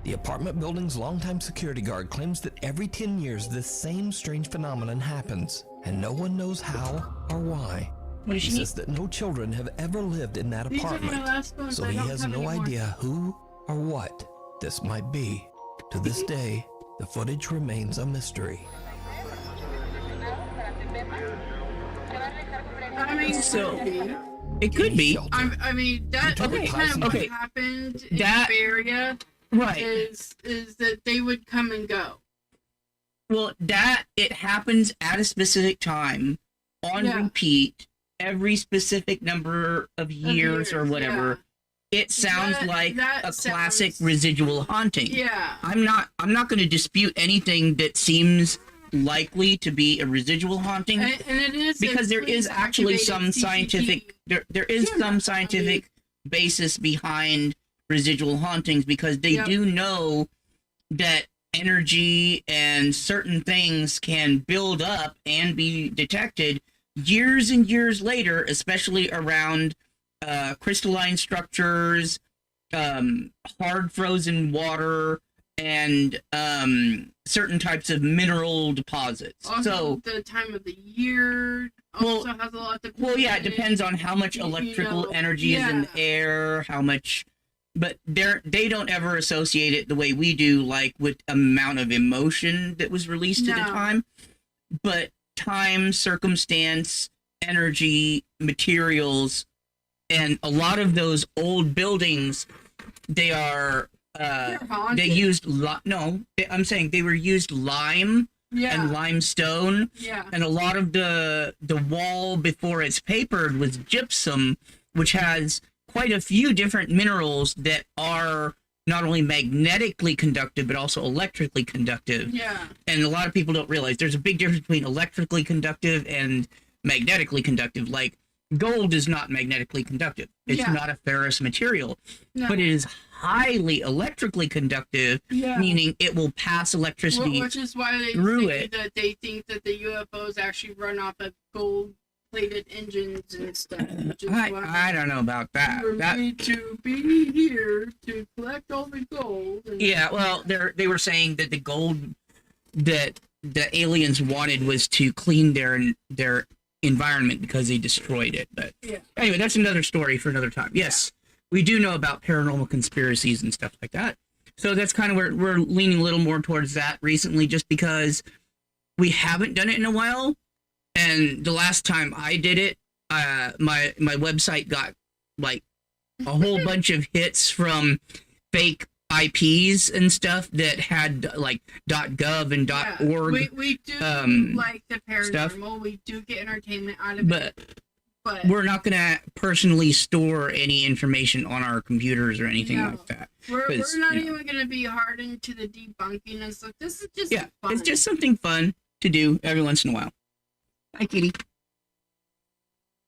The apartment building's longtime security guard claims that every 10 years this same strange phenomenon happens, and no one knows how or why. He says that no children have ever lived in that apartment, so he has no idea who or what this might be. To this day, the footage remains a mystery. So it could be. That kind of what happened in the Bay Area, right? Is that they would come and go. Well, it happens at a specific time, on repeat, every specific number of years or whatever. Yeah. It sounds like a classic residual haunting. Yeah. I'm not going to dispute anything that seems likely to be a residual haunting, and it is, because there is actually some scientific there is some scientific basis behind residual hauntings, because they do know that energy and certain things can build up and be detected years and years later, especially around crystalline structures, hard frozen water, and certain types of mineral deposits. Also, so the time of the year also has a lot to do. Well, yeah, it depends on how much electrical energy is in the air, how much but they don't ever associate it the way we do, like with amount of emotion that was released at a time. But time, circumstance, energy, materials, and a lot of those old buildings, they are they used I'm saying they were used lime and limestone, and a lot of the wall before it's papered was gypsum, which has quite a few different minerals that are not only magnetically conductive but also electrically conductive. And a lot of people don't realize there's a big difference between electrically conductive and magnetically conductive. Like gold is not magnetically conductive. It's not a ferrous material, but it is highly electrically conductive, meaning it will pass electricity which is why they through say it. that they think that the UFOs actually run off of gold-plated engines and stuff. Which is I don't know about that. We're made to be here to collect all the gold. Yeah, well, they were saying that the gold that the aliens wanted was to clean their environment because they destroyed it. But anyway, that's another story for another time. Yes, we do know about paranormal conspiracies and stuff like that. So that's kind of where we're leaning a little more towards that recently, just because we haven't done it in a while. And the last time I did it, my website got like a whole bunch of hits from fake IPs and stuff that had like .gov and .org. We do like the paranormal. Stuff. We do get entertainment out of it. But we're not going to personally store any information on our computers or anything like that. We're not even going to be hardened to the debunking and stuff. This is just fun. It's just something fun to do every once in a while. Hi, kitty.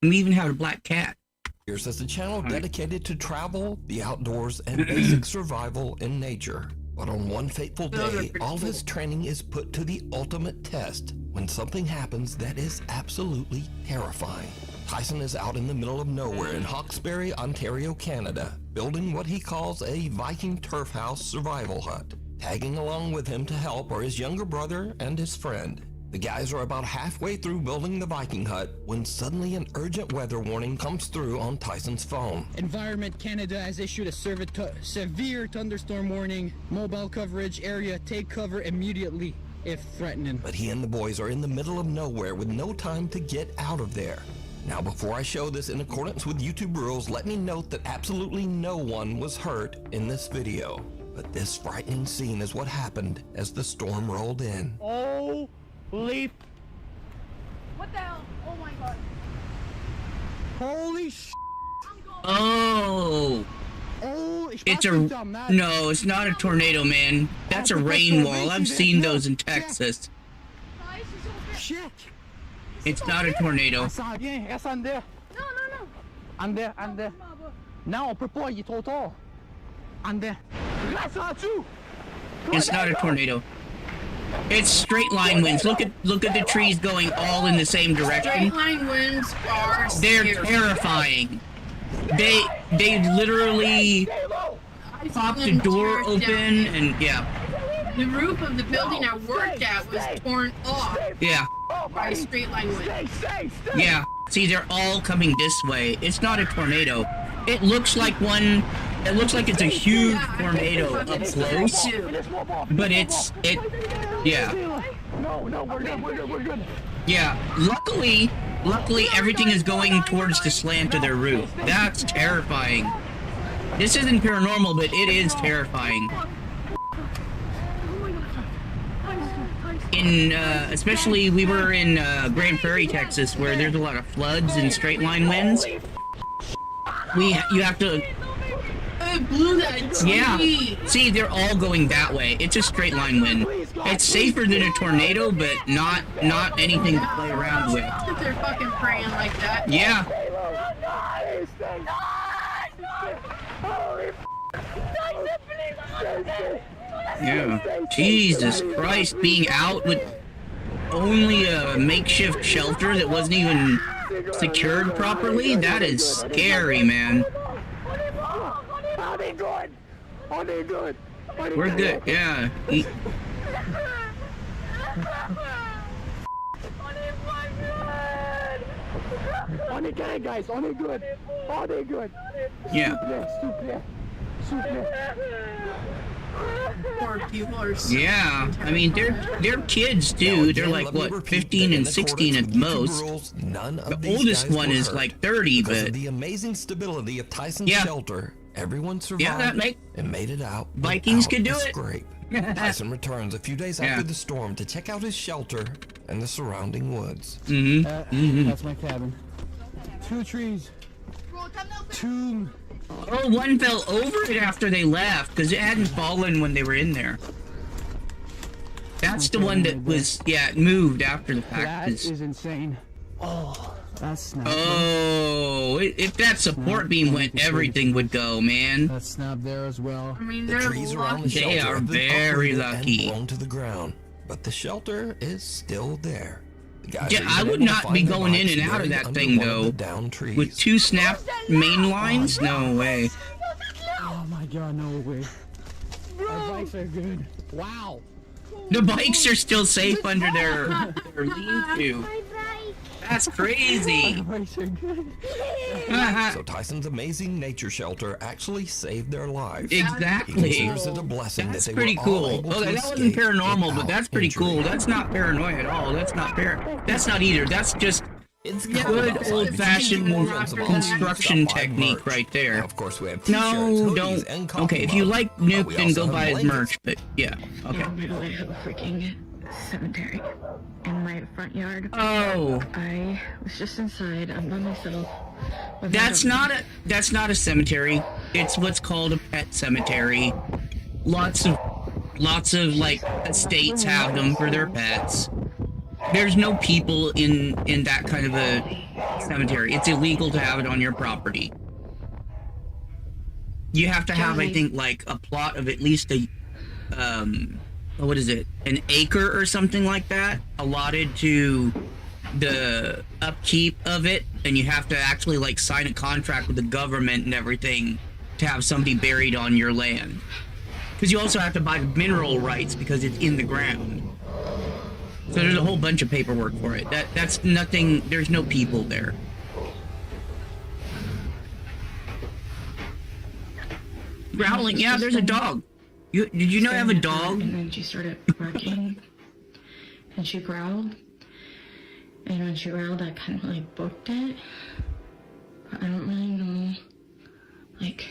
And we even have a black cat. Here's as a channel dedicated to travel, the outdoors, and basic survival in nature. But on one fateful day, all of his training is put to the ultimate test when something happens that is absolutely terrifying. Tyson is out in the middle of nowhere in Hawkesbury, Ontario, Canada, building what he calls a Viking turf house survival hut. Tagging along with him to help are his younger brother and his friend. The guys are about halfway through building the Viking hut when suddenly an urgent weather warning comes through on Tyson's phone. Environment Canada has issued a severe thunderstorm warning. Mobile coverage area, take cover immediately if threatening. But he and the boys are in the middle of nowhere with no time to get out of there. Now, before I show this in accordance with YouTube rules, let me note that absolutely no one was hurt in this video. But this frightening scene is what happened as the storm rolled in. Oh, leap. What the hell? Oh my god. Holy sh**. Oh. Oh, no, it's not a tornado, man. That's a rain wall. I've seen those in Texas. Shit. It's not a tornado. Reste en there. Non. En there. Non, on peut pas, il est trop tard. En there. Reste en dessous. It's not a tornado. It's straight line winds. Look at the trees going all in the same direction. Straight line winds are They're terrifying. They literally popped the door open and The roof of the building I worked at was torn off. By a straight line wind. Yeah. See, they're all coming this way. It's not a tornado. It looks like one. It looks like it's a huge tornado up close. But yeah. No, we're good. Yeah. Luckily everything is going towards the slant of their roof. That's terrifying. This isn't paranormal, but it is terrifying. Especially we were in Grand Prairie, Texas, where there's a lot of floods and straight line winds. You have to. It blew that tree. Yeah. See, they're all going that way. It's a straight line wind. It's safer than a tornado, but not anything to play around with. They're fucking praying like that. Yeah. Yeah. Jesus Christ, being out with only a makeshift shelter that wasn't even secured properly? That is scary, man. We're good, yeah. On est correct, guys. On est good. On est good. Yeah. Poor people are so Yeah, I mean, they're kids, too. They're like, what, 15 and 16 at most. The oldest one is like 30, but... the amazing stability of Tyson's shelter, everyone survived and made it out. Vikings could do it. Scrape. Tyson returns a few days after the storm to check out his shelter and the surrounding woods. That's my cabin. 2 trees. 2... Oh, one fell over it after they left, because it hadn't fallen when they were in there. That's the one that was, it moved after the fact. That is insane. Oh, that's snapped. Oh, if that support beam went, everything would go, man. That's snapped there as well. I mean, The trees around the shelter they are have been very uprooted lucky. and blown to the ground, but the shelter is still there. I would not be going in and out of that thing, though. With 2 snapped main lines? No way. Oh my god, no way. Our bikes are good. Wow. The bikes are still safe under their lean-to. That's crazy. So Tyson's amazing nature shelter actually saved their lives. Exactly. He considers it a blessing That's that they pretty were cool. all able Okay, to that wasn't escape paranormal, but that's pretty injury. cool. That's not paranoia at all. That's not That's not either. That's just good old-fashioned construction technique right there. Of course, we have No, don't. Okay, if you like Nuke, then go buy his merch. But yeah, okay. I literally have a freaking cemetery in my front yard. Oh. I was just inside. I'm by myself. That's not a cemetery. It's what's called a pet cemetery. Lots of like estates have them for their pets. There's no people in that kind of a cemetery. It's illegal to have it on your property. You have to have, I think, like a plot of at least a what is it? An acre or something like that allotted to the upkeep of it, and you have to actually like sign a contract with the government and everything to have somebody buried on your land. Because you also have to buy mineral rights because it's in the ground. So there's a whole bunch of paperwork for it. That's nothing. There's no people there. Growling. Yeah, there's a dog. Did you know I have a dog? And then she started barking, and she growled. And when she growled, I kind of like booked it. But I don't really know, like.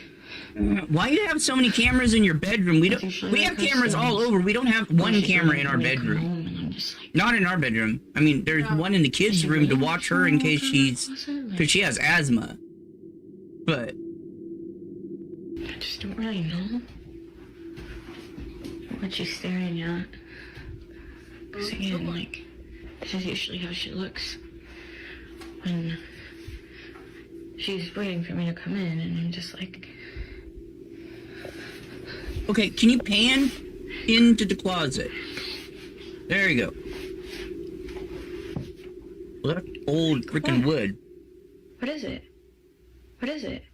Why do you have so many cameras in your bedroom? We have cameras all over. We don't have one camera in our bedroom. Not in our bedroom. I mean, there's one in the kids' room to watch her in case because she has asthma. But I just don't really know what she's staring at. Because again, like, this is usually how she looks when she's waiting for me to come in, and I'm just like. Okay, can you pan into the closet? There you go. Well, that's old freaking wood. What is it? What is it?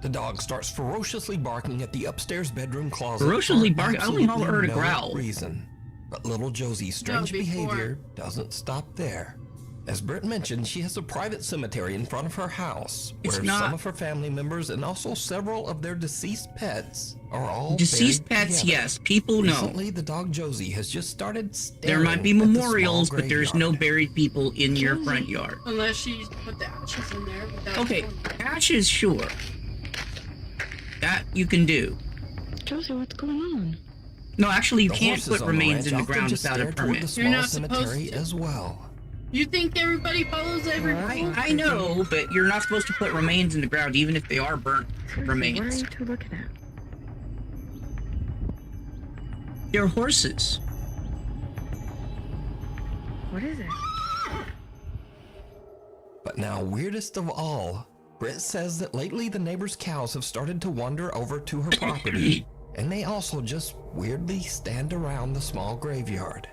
The dog starts ferociously barking at the upstairs bedroom closet. Ferociously barking? I only heard a growl. Reason. But little Josie's strange behavior doesn't stop there. As Britt mentioned, she has a private cemetery in front of her house, where some of her family members and also several of their deceased pets are all deceased pets, together. yes. People know. Recently, the dog Josie has just started staring. There might be memorials, but there's no buried people in your front yard. Unless she put the ashes in there. Okay, ashes, sure. That you can do. Josie, what's going on? No, actually, you can't put remains in the ground without a permit. You're not supposed to. As well. You think everybody follows every rule? I know, but you're not supposed to put remains in the ground, even if they are burnt remains. What are you two looking at? They're horses. What is it? But now, weirdest of all, Britt says that lately the neighbors' cows have started to wander over to her property, and they also just weirdly stand around the small graveyard.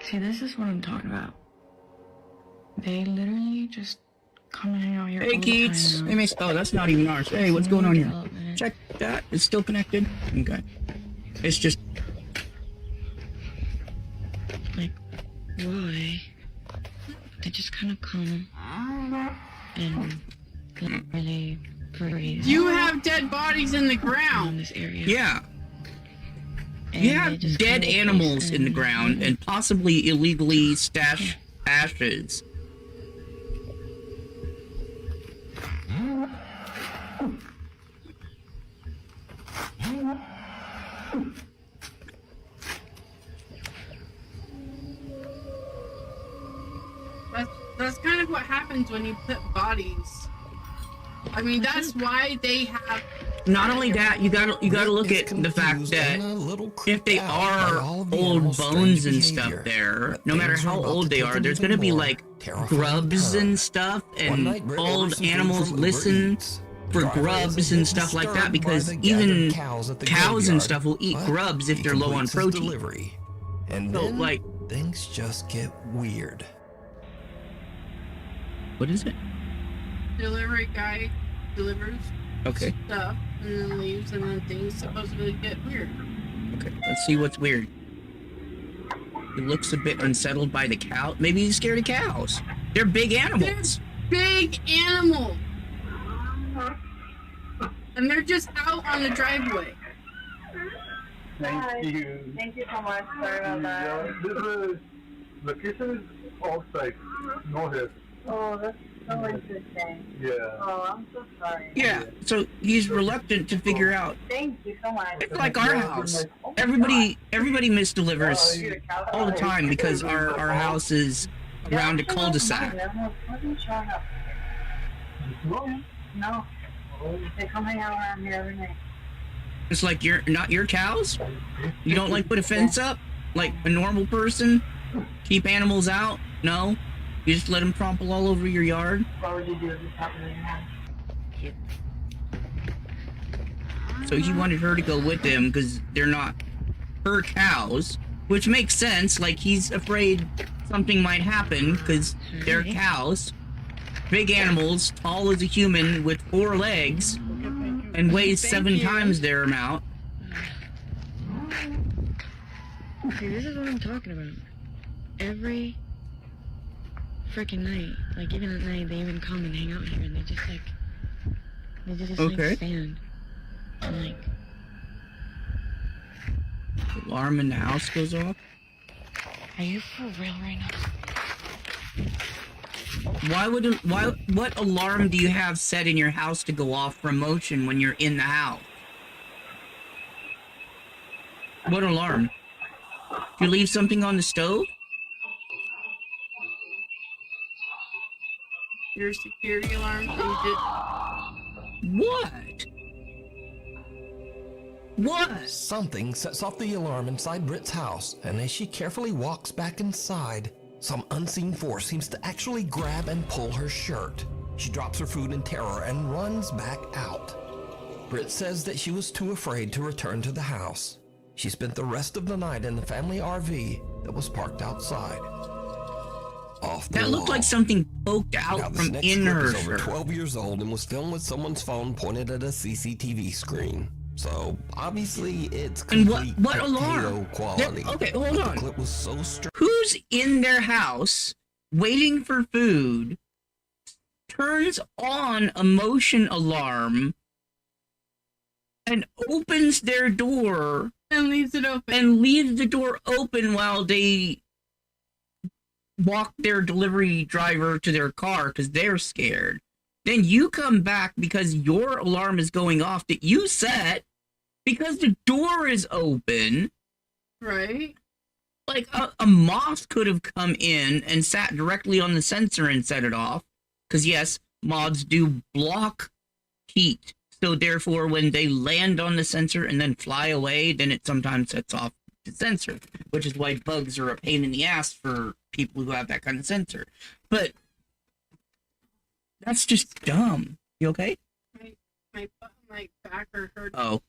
See, this is what I'm talking about. They literally just come and hang out here. Hey, Keats. Hey, Mace. Oh, that's not even ours. Hey, what's going on here? Check that. It's still connected. Okay. It's just. Like, why? They just kind of come and really breathe. You have dead bodies in the ground. In this area. Yeah. And You have dead animals in the ground and possibly illegally stashed ashes. That's kind of what happens when you put bodies. I mean, that's why they have. Not only that, you gotta look at the fact that if they are old bones and stuff there, no matter how old they are, there's gonna be like grubs and stuff, and old animals listen for grubs and stuff like that, because even cows and stuff will eat grubs if they're low on protein. And so, then like, things just get weird. What is it? Delivery guy delivers stuff and then leaves, and then things supposedly get weird. Okay, let's see what's weird. He looks a bit unsettled by the cow. Maybe he's scared of cows. They're big animals. They're big animals. And they're just out on the driveway. Thank you. Thank you so much. Sorry about that. This is location is outside. No here. Oh, that's so interesting. Yeah. Oh, I'm so sorry. Yeah, so he's reluctant to figure out. Thank you so much. It's like our house. Everybody misdelivers all the time because our house is around a cul-de-sac. No. They come hang out around here every night. It's like you're not your cows? You don't like put a fence up like a normal person? Keep animals out? No? You just let them trample all over your yard? What would you do if this happened in your house? So he wanted her to go with him because they're not her cows, which makes sense. Like, he's afraid something might happen because they're cows. Big animals, tall as a human with 4 legs, and weighs 7 times their amount. See, this is what I'm talking about. Every freaking night, like even at night, they even come and hang out here, and they just like stand and like. Alarm in the house goes off. Are you for real right now? What alarm do you have set in your house to go off from motion when you're in the house? What alarm? Do you leave something on the stove? Your security alarm. What? What? Something sets off the alarm inside Britt's house, and as she carefully walks back inside, some unseen force seems to actually grab and pull her shirt. She drops her food in terror and runs back out. Britt says that she was too afraid to return to the house. She spent the rest of the night in the family RV that was parked outside. That looked like something poked out from in her shirt. Over shirt. 12 years old and was filmed with someone's phone pointed at a CCTV screen. So obviously it's complete what alarm? quality. Okay, hold on. The clip was so Who's in their house waiting for food, turns on a motion alarm, and opens their door and leaves it open and leaves the door open while they walk their delivery driver to their car because they're scared? Then you come back because your alarm is going off that you set because the door is open. Right. Like a moth could have come in and sat directly on the sensor and set it off. Because yes, moths do block heat. So therefore, when they land on the sensor and then fly away, then it sometimes sets off the sensor. Which is why bugs are a pain in the ass for people who have that kind of sensor. But that's just dumb. You okay? My back are hurting. Oh.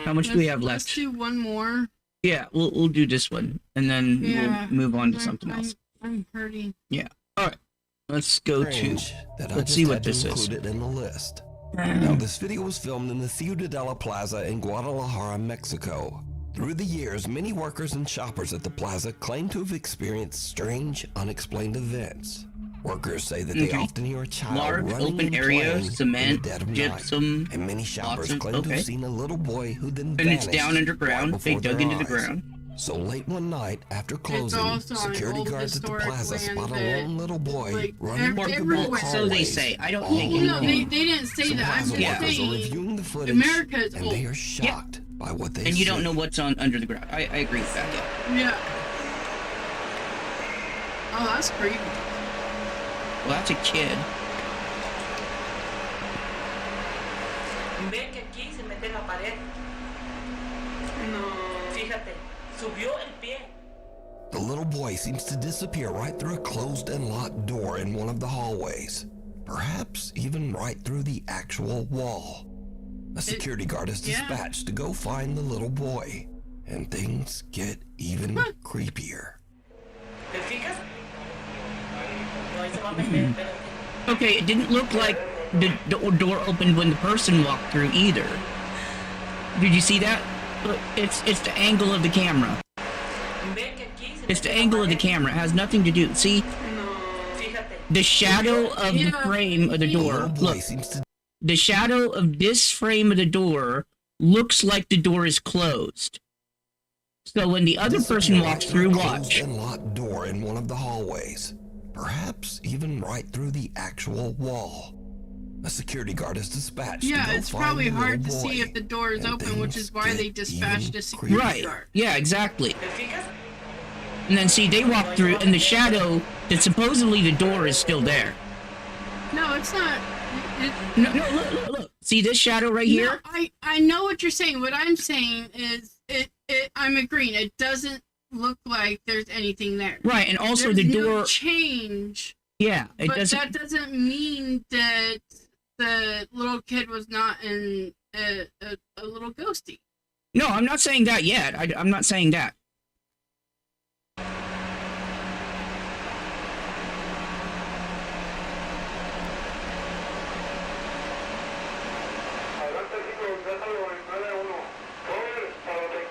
How much do we have left? Let's do one more. Yeah, we'll do this one. And then we'll move on to something else. I'm hurting. Yeah. Alright. Let's go let's see what this is. Included in the list. Now, this video was filmed in the Ciudadela Plaza in Guadalajara, Mexico. Through the years, many workers and shoppers at the plaza claim to have experienced strange, unexplained events. Workers say that they often hear a child large running open and area, playing in the cement, dead of gypsum, night, and many shoppers Watson, claim to have seen a little boy who then and vanished it's down underground. right They before dug their into the eyes. ground. So late one night after closing, also on security old guards at the historic plaza land spot a that, lone little boy like, running through the everywhere. back So they hallways, say. I don't all think. No, alone. they didn't say Some that. I'm plaza just workers are saying reviewing the footage, America is and old. they are shocked by what they And see. you don't know what's under the ground. I agree with that. Yeah. Oh, that's creepy. Well, that's a kid. Ve que aquí se mete en la pared. No. Fíjate, subió el pie. The little boy seems to disappear right through a closed and locked door in one of the hallways. Perhaps even right through the actual wall. A security guard is dispatched to go find the little boy. And things get even creepier. ¿Te fijas? No, ahí se va a meter, espérate. Okay, it didn't look like the door opened when the person walked through either. Did you see that? Look, it's the angle of the camera. It's the angle of the camera. It has nothing to do. See? The shadow of the frame of the door. Look. The shadow of this frame of the door looks like the door is closed. So when the other person walks through, watch. And locked door in one of the hallways. Perhaps even right through the actual wall. A security guard is dispatched. Yeah, to go it's find probably the hard to little see boy, if the door is and open, which things is why they get dispatched even a security Right. guard. Yeah, exactly. And then see, they walk through, and the shadow that supposedly the door is still there. No, it's not. No, look. See this shadow right here? I know what you're saying. What I'm saying is, I'm agreeing. It doesn't look like there's anything there. Right, and also there's the door. No change. Yeah, it but doesn't. that doesn't mean that the little kid was not in a little ghosty. No, I'm not saying that yet. I'm not saying that.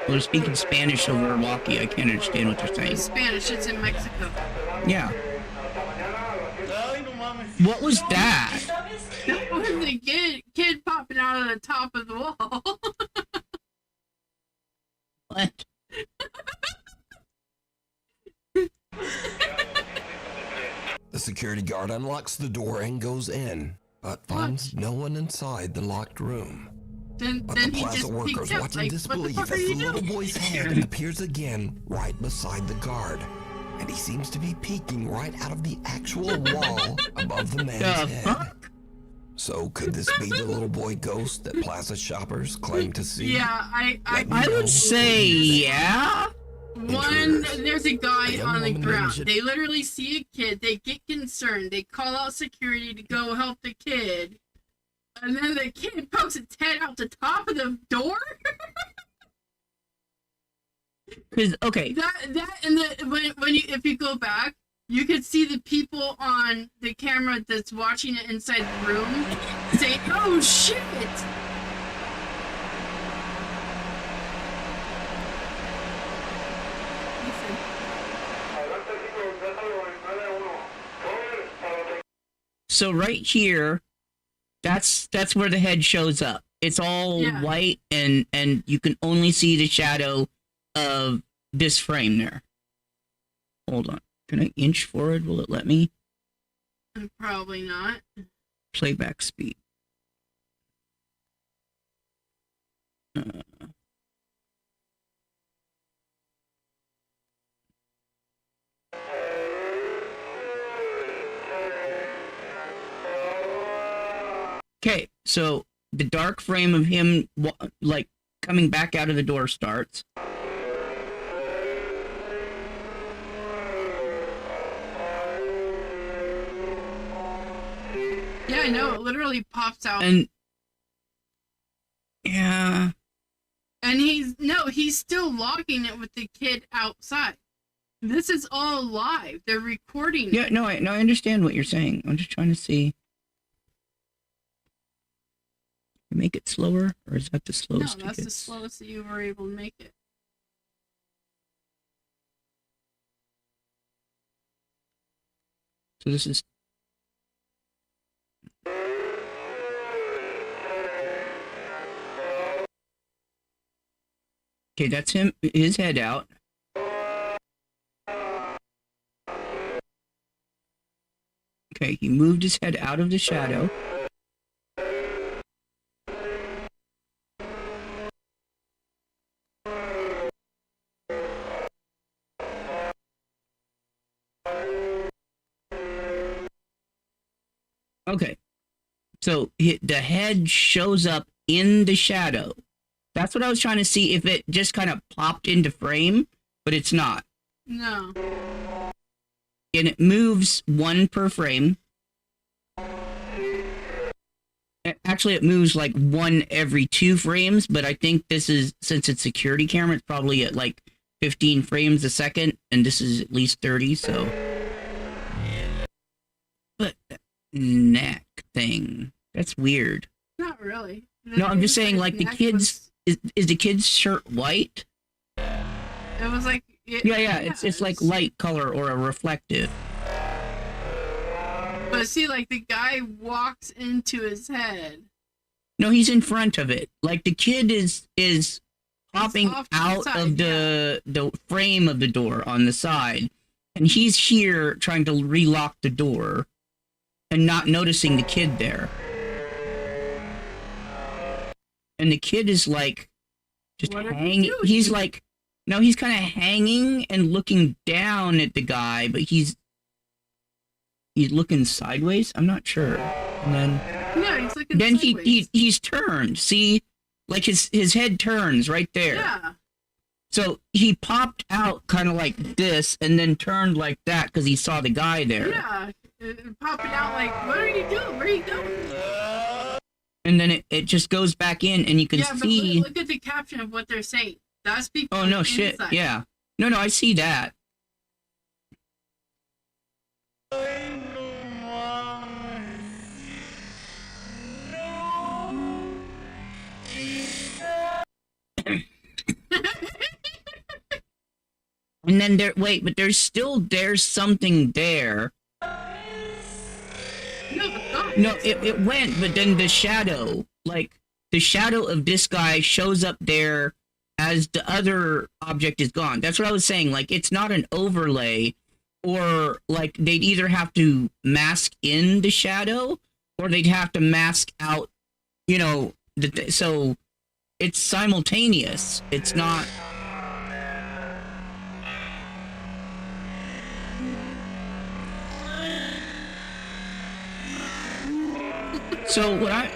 Well, they're speaking Spanish over walkie. I can't understand what they're saying. Spanish, it's in Mexico. Yeah. What was that? That was the kid popping out of the top of the wall. What? The security guard unlocks the door and goes in, but finds no one inside the locked room. But the plaza workers watch in disbelief as the little boy's head appears again right beside the guard. And he seems to be peeking right out of the actual wall above the man's head. So could this be the little boy ghost that plaza shoppers claim to see? Yeah, I would say yeah. There's a guy on the ground. They literally see a kid. They get concerned. They call out security to go help the kid. And then the kid pokes its head out the top of the door. Because when if you go back, you could see the people on the camera that's watching it inside the room say, "Oh shit!" So right here, that's where the head shows up. It's all white, and you can only see the shadow of this frame there. Hold on. Can I inch forward? Will it let me? Probably not. Playback speed. Okay, so the dark frame of him, like, coming back out of the door starts. Yeah, I know. It literally pops out. And yeah. And he's still logging it with the kid outside. This is all live. They're recording it. Yeah, no, I understand what you're saying. I'm just trying to see. Make it slower, or is that the slowest? No, that's the slowest that you were able to make it. So this is Okay, that's him, his head out. Okay, he moved his head out of the shadow. Okay, so the head shows up in the shadow. That's what I was trying to see, if it just kind of popped into frame, but it's not. No. And it moves one per frame. Actually, it moves like one every 2 frames, but I think this is, since it's security camera, it's probably at like 15 frames a second, and this is at least 30, so. But neck thing, that's weird. Not really. No, I'm just saying, like, the kids, is the kid's shirt white? It was like... Yeah, it's like light color or a reflective. But see, like, the guy walks into his head. No, he's in front of it. Like, the kid is popping out of the frame of the door on the side, and he's here trying to relock the door and not noticing the kid there. And the kid is like just hanging. He's like, no, he's kind of hanging and looking down at the guy, but he's looking sideways. I'm not sure. And then he's looking then sideways. he's turned. See, like his head turns right there. Yeah. So he popped out kind of like this and then turned like that because he saw the guy there. Yeah, popping out like, what are you doing? Where are you going? And then it just goes back in, and you can see. But look at the caption of what they're saying. That's people. Oh no, shit! Inside. Yeah, no, I see that. And then but there's something there. No, it went, but then the shadow, like, the shadow of this guy shows up there as the other object is gone. That's what I was saying. Like, it's not an overlay, or, like, they'd either have to mask in the shadow, or they'd have to mask out, you know, so it's simultaneous. It's not... So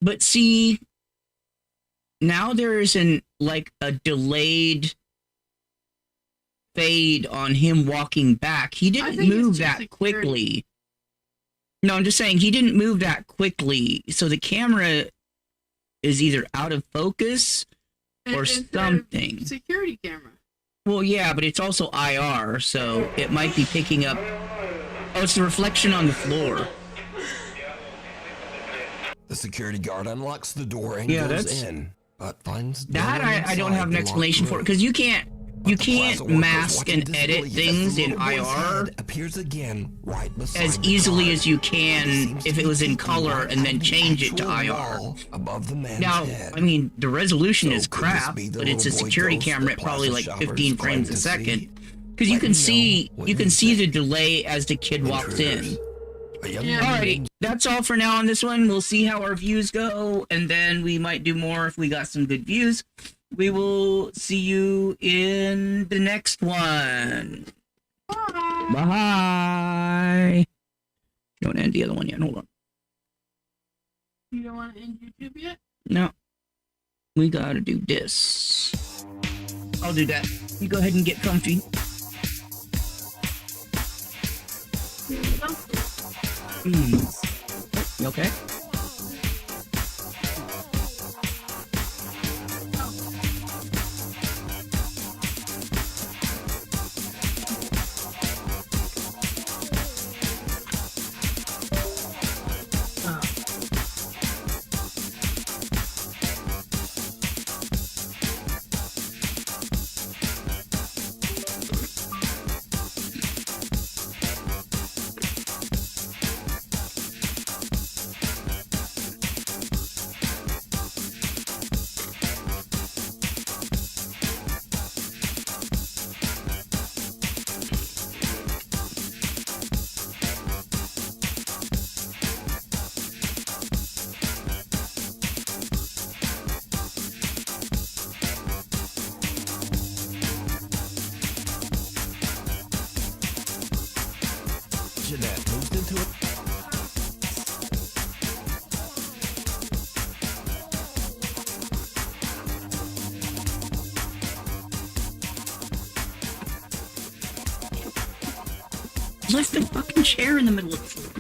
but see, now there is a delayed fade on him walking back. He didn't move that quickly. No, I'm just saying he didn't move that quickly. So the camera is either out of focus or something. Security camera. Well, yeah, but it's also IR, so it might be picking up. Oh, it's the reflection on the floor. The security guard unlocks the door and goes in, but finds that I don't have an explanation for it, because you can't mask and edit things in IR appears again right as easily as you can if it was in color and then change it to IR. Above the man's now, head. I mean, the resolution is crap, but it's a security camera at probably like 15 frames a second, because you can see the delay as the kid walks in. Alrighty, that's all for now on this one. We'll see how our views go, and then we might do more if we got some good views. We will see you in the next one. Bye. Bye. Don't end the other one yet. Hold on. You don't want to end YouTube yet? No. We gotta do this. I'll do that. You go ahead and get comfy. You okay? Jeanette moved into it. Left the fucking chair in the middle of the floor.